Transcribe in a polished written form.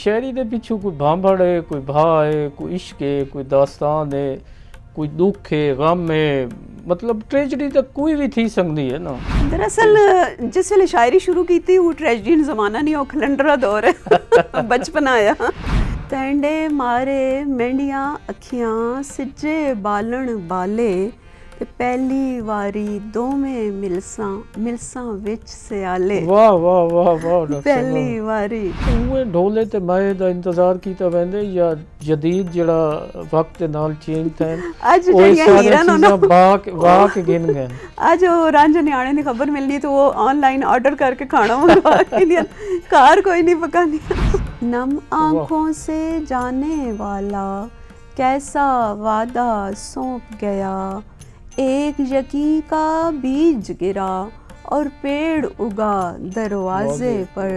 शायरी दे पिछू कोई भांभड़ है, कोई भा है, कोई इश्क है, कोई दास्तान है, कोई दुख है, गम है, मतलब ट्रेजडी तो कोई भी थी सकती है ना। दरअसल जिस वेले शायरी शुरू की थी वो ट्रेजडी जमाना नहीं, वो खलंडर दा दौर है बचपन आया। टैंडे मारे मेंढियां अखियां सिजे बालन बाले ते पहली वारी दोवें मिलसां विच सियाले। वाह वाह वाह वाह। पहली वारी उहे ढोले ते माए दा इंतजार कीता वेंदे या जदीद जिहड़ा वक्त दे नाल चेंज थे अज जेहड़ियां हीरन होना वाक गिन गए। आज वो रांझे न्याणे दी खबर मिलनी तो वो ऑनलाइन ऑर्डर करके खाना मंगवा के लिया, कार कोई नहीं पकानी। नम आंखों से जाने वाला कैसा वादा सौंप गया, एक यकीन का बीज गिरा और पेड़ उगा दरवाजे पर।